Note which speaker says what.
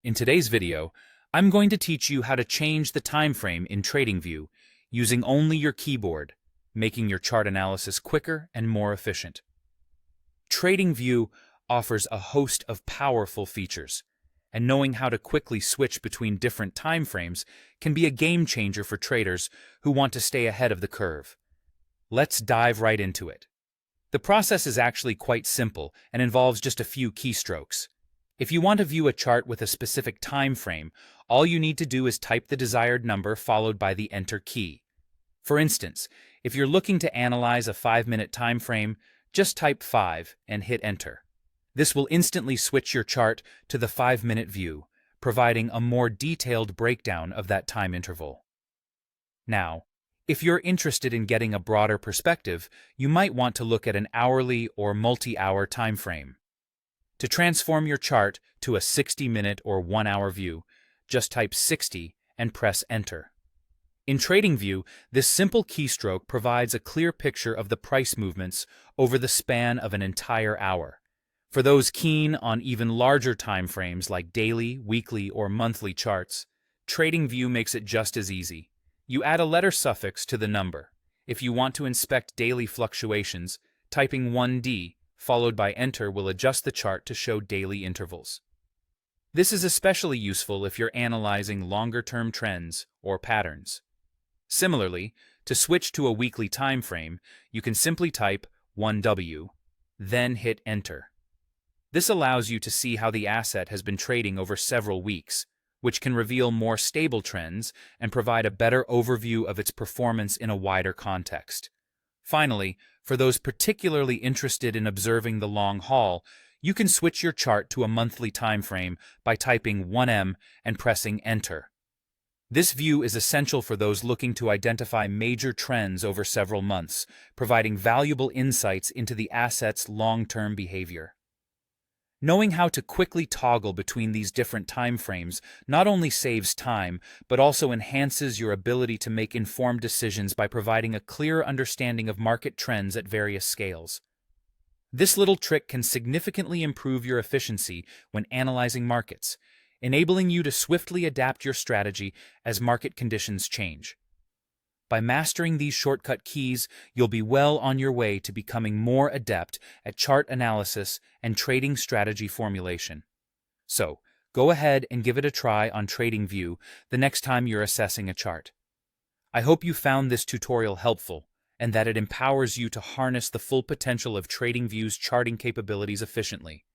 Speaker 1: In today's video, I'm going to teach you how to change the time frame in TradingView using only your keyboard, making your chart analysis quicker and more efficient. TradingView offers a host of powerful features, and knowing how to quickly switch between different time frames can be a game changer for traders who want to stay ahead of the curve. Let's dive right into it. The process is actually quite simple and involves just a few keystrokes. If you want to view a chart with a specific time frame, all you need to do is type the desired number followed by the Enter key. For instance, if you're looking to analyze a 5-minute time frame, just type 5 and hit Enter. This will instantly switch your chart to the 5-minute view, providing a more detailed breakdown of that time interval. Now, if you're interested in getting a broader perspective, you might want to look at an hourly or multi-hour time frame. To transform your chart to a 60-minute or 1-hour view, just type 60 and press Enter. In TradingView, this simple keystroke provides a clear picture of the price movements over the span of an entire hour. For those keen on even larger time frames like daily, weekly, or monthly charts, TradingView makes it just as easy. You add a letter suffix to the number. If you want to inspect daily fluctuations, typing 1D followed by Enter will adjust the chart to show daily intervals. This is especially useful if you're analyzing longer-term trends or patterns. Similarly, to switch to a weekly time frame, you can simply type 1W, then hit Enter. This allows you to see how the asset has been trading over several weeks, which can reveal more stable trends and provide a better overview of its performance in a wider context. Finally, for those particularly interested in observing the long haul, you can switch your chart to a monthly time frame by typing 1M and pressing Enter. This view is essential for those looking to identify major trends over several months, providing valuable insights into the asset's long-term behavior. Knowing how to quickly toggle between these different time frames not only saves time, but also enhances your ability to make informed decisions by providing a clearer understanding of market trends at various scales. This little trick can significantly improve your efficiency when analyzing markets, enabling you to swiftly adapt your strategy as market conditions change. By mastering these shortcut keys, you'll be well on your way to becoming more adept at chart analysis and trading strategy formulation. So, go ahead and give it a try on TradingView the next time you're assessing a chart. I hope you found this tutorial helpful and that it empowers you to harness the full potential of TradingView's charting capabilities efficiently.